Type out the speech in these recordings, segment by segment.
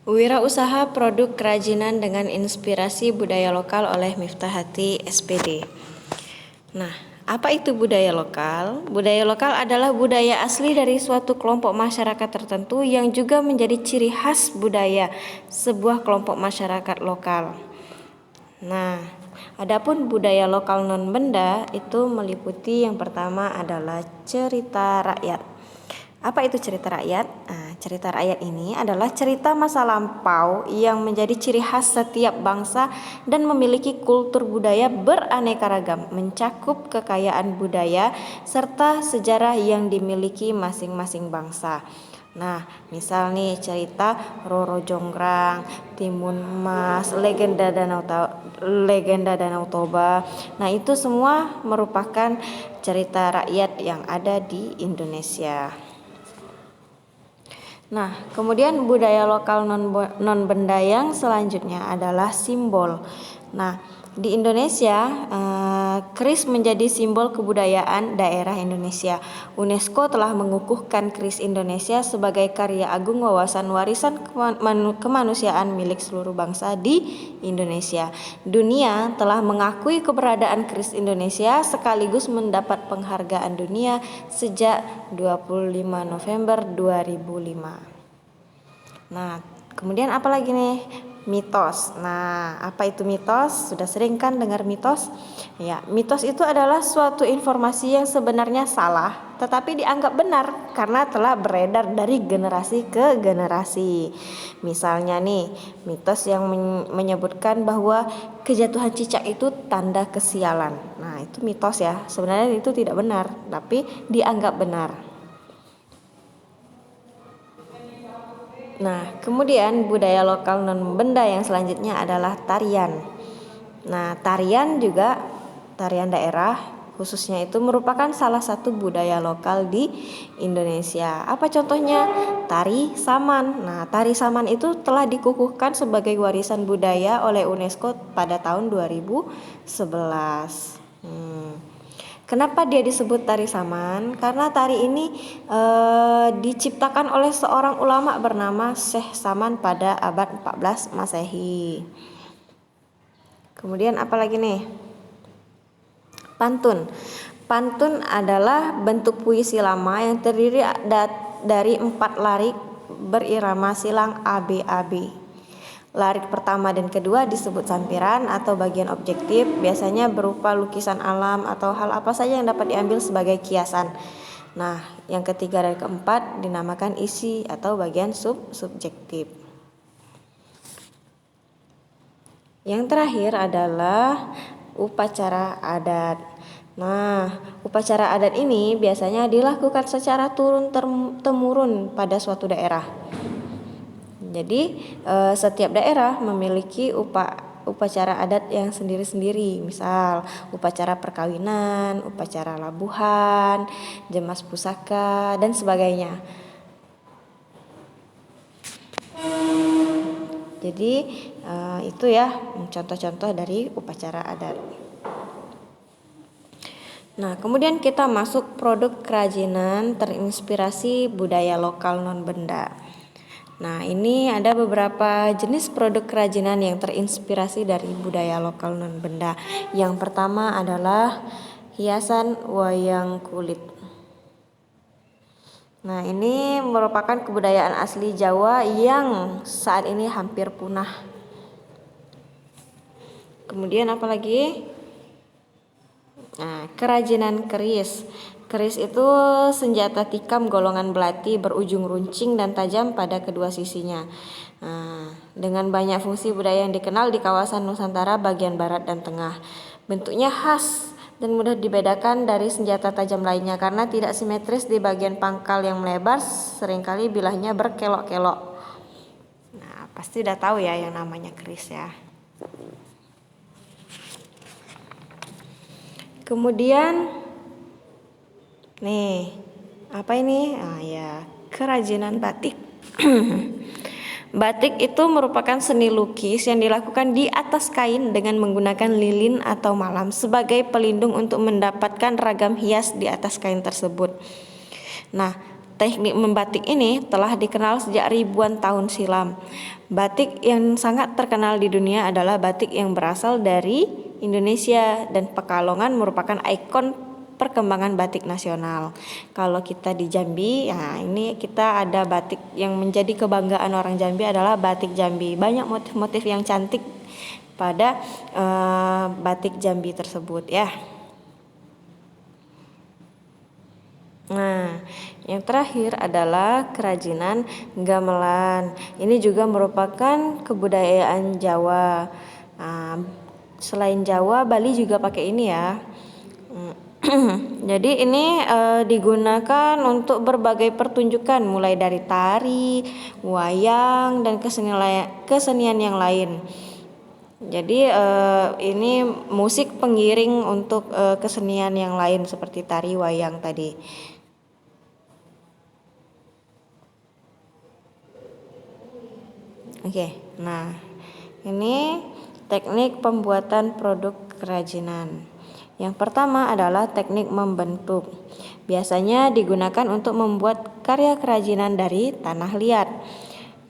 Wirausaha produk kerajinan dengan inspirasi budaya lokal oleh Miftahati SPD. Nah, apa itu budaya lokal? Budaya lokal adalah budaya asli dari suatu kelompok masyarakat tertentu yang juga menjadi ciri khas budaya sebuah kelompok masyarakat lokal. Nah, adapun budaya lokal non-benda itu meliputi yang pertama adalah cerita rakyat. Apa itu cerita rakyat? Nah, cerita rakyat ini adalah cerita masa lampau yang menjadi ciri khas setiap bangsa dan memiliki kultur budaya beraneka ragam, mencakup kekayaan budaya serta sejarah yang dimiliki masing-masing bangsa. Nah, misal nih cerita Roro Jonggrang, Timun Emas, legenda Danau Toba. Nah, itu semua merupakan cerita rakyat yang ada di Indonesia. Nah, kemudian budaya lokal non-benda yang selanjutnya adalah simbol. Nah, di Indonesia, keris menjadi simbol kebudayaan daerah Indonesia. UNESCO telah mengukuhkan keris Indonesia sebagai karya agung wawasan warisan kemanusiaan milik seluruh bangsa di Indonesia. Dunia telah mengakui keberadaan keris Indonesia sekaligus mendapat penghargaan dunia sejak 25 November 2005. Nah, kemudian apa lagi nih? Mitos. Nah, apa itu mitos? Sudah sering kan dengar mitos? Ya, mitos itu adalah suatu informasi yang sebenarnya salah, tetapi dianggap benar karena telah beredar dari generasi ke generasi. Misalnya nih, mitos yang menyebutkan bahwa kejatuhan cicak itu tanda kesialan. Nah, itu mitos ya. Sebenarnya itu tidak benar, tapi dianggap benar. Nah, kemudian budaya lokal non-benda yang selanjutnya adalah tarian. Nah, tarian daerah khususnya itu merupakan salah satu budaya lokal di Indonesia. Apa contohnya? Tari Saman. Nah, tari Saman itu telah dikukuhkan sebagai warisan budaya oleh UNESCO pada tahun 2011. Kenapa dia disebut tari Saman? Karena tari ini diciptakan oleh seorang ulama bernama Syekh Saman pada abad 14 Masehi. Kemudian apa lagi nih? Pantun. Pantun adalah bentuk puisi lama yang terdiri dari 4 larik berirama silang AB-AB. Larik pertama dan kedua disebut sampiran atau bagian objektif, biasanya berupa lukisan alam atau hal apa saja yang dapat diambil sebagai kiasan. Nah, yang ketiga dan keempat dinamakan isi atau bagian subjektif. Yang terakhir adalah upacara adat. Nah, upacara adat ini biasanya dilakukan secara turun-temurun pada suatu daerah. Jadi setiap daerah memiliki upacara adat yang sendiri-sendiri. Misal upacara perkawinan, upacara labuhan, jemas pusaka dan sebagainya. Jadi itu ya contoh-contoh dari upacara adat. Nah, kemudian kita masuk produk kerajinan terinspirasi budaya lokal non-benda. Nah, ini ada beberapa jenis produk kerajinan yang terinspirasi dari budaya lokal non-benda. Yang pertama adalah hiasan wayang kulit. Nah, ini merupakan kebudayaan asli Jawa yang saat ini hampir punah. Kemudian apa lagi? Nah, kerajinan keris. Keris itu senjata tikam golongan belati berujung runcing dan tajam pada kedua sisinya. Nah, dengan banyak fungsi budaya yang dikenal di kawasan Nusantara bagian barat dan tengah. Bentuknya khas dan mudah dibedakan dari senjata tajam lainnya karena tidak simetris di bagian pangkal yang melebar, seringkali bilahnya berkelok-kelok. Nah, pasti udah tahu ya yang namanya keris ya. Kemudian nih, apa ini? Ya, kerajinan batik. Batik itu merupakan seni lukis yang dilakukan di atas kain dengan menggunakan lilin atau malam sebagai pelindung untuk mendapatkan ragam hias di atas kain tersebut. Nah, teknik membatik ini telah dikenal sejak ribuan tahun silam. Batik yang sangat terkenal di dunia adalah batik yang berasal dari Indonesia, dan Pekalongan merupakan ikon perkembangan batik nasional. Kalau kita di Jambi, ya ini kita ada batik yang menjadi kebanggaan orang Jambi adalah batik Jambi. Banyak motif-motif yang cantik pada batik Jambi tersebut ya. Nah, yang terakhir adalah kerajinan gamelan. Ini juga merupakan kebudayaan Jawa. Nah, selain Jawa, Bali juga pakai ini ya. Jadi ini digunakan untuk berbagai pertunjukan, mulai dari tari, wayang, dan kesenian yang lain. Jadi ini musik pengiring untuk kesenian yang lain seperti tari, wayang tadi. Oke, nah ini teknik pembuatan produk kerajinan. Yang pertama adalah teknik membentuk. Biasanya digunakan untuk membuat karya kerajinan dari tanah liat.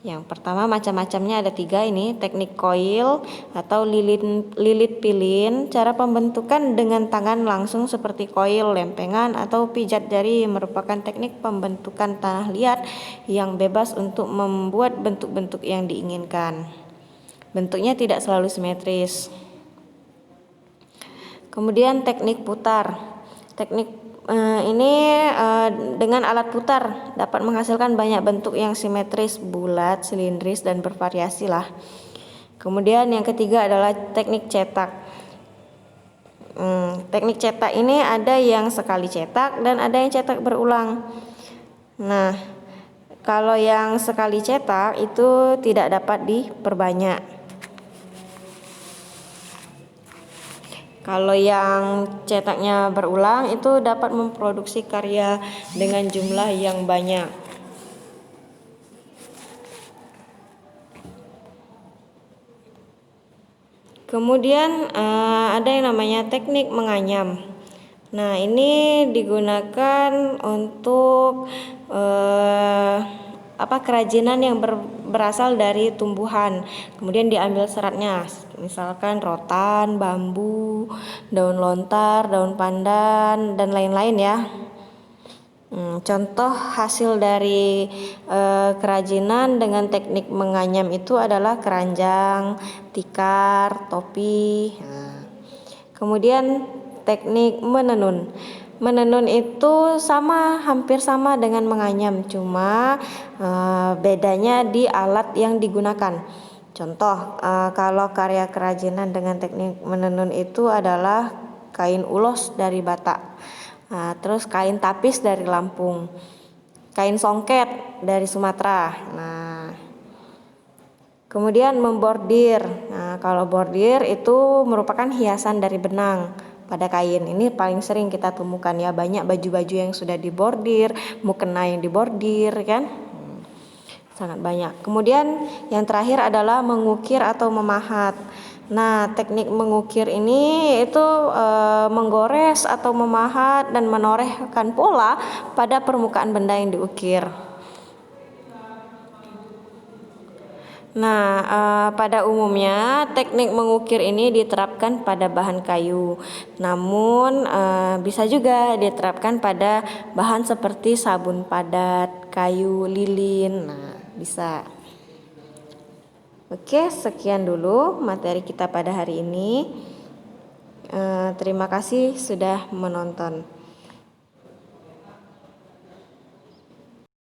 Yang pertama macam-macamnya ada 3 ini, teknik coil atau lilit pilin. Cara pembentukan dengan tangan langsung seperti coil, lempengan atau pijat jari merupakan teknik pembentukan tanah liat yang bebas untuk membuat bentuk-bentuk yang diinginkan. Bentuknya tidak selalu simetris. Kemudian teknik putar. Teknik ini dengan alat putar dapat menghasilkan banyak bentuk yang simetris, bulat, silindris, dan bervariasi lah. Kemudian yang ketiga adalah teknik cetak. Teknik cetak ini ada yang sekali cetak dan ada yang cetak berulang. Nah, kalau yang sekali cetak itu tidak dapat diperbanyak. Kalau yang cetaknya berulang itu dapat memproduksi karya dengan jumlah yang banyak. Kemudian ada yang namanya teknik menganyam. Nah, ini digunakan untuk kerajinan yang berasal dari tumbuhan, kemudian diambil seratnya, misalkan rotan, bambu, daun lontar, daun pandan, dan lain-lain ya. Contoh hasil dari kerajinan dengan teknik menganyam itu adalah keranjang, tikar, topi. Kemudian teknik menenun. Menenun itu hampir sama dengan menganyam, cuma bedanya di alat yang digunakan. Contoh, kalau karya kerajinan dengan teknik menenun itu adalah kain ulos dari Batak, terus kain tapis dari Lampung, kain songket dari Sumatera. Nah, kemudian membordir. Nah, kalau bordir itu merupakan hiasan dari benang pada kain. Ini paling sering kita temukan ya, banyak baju-baju yang sudah dibordir, mukena yang dibordir kan, sangat banyak. Kemudian yang terakhir adalah mengukir atau memahat. Nah, teknik mengukir ini itu menggores atau memahat dan menorehkan pola pada permukaan benda yang diukir. Nah, pada umumnya teknik mengukir ini diterapkan pada bahan kayu, namun bisa juga diterapkan pada bahan seperti sabun padat, kayu, lilin. Nah, bisa. Oke, sekian dulu materi kita pada hari ini. Terima kasih sudah menonton.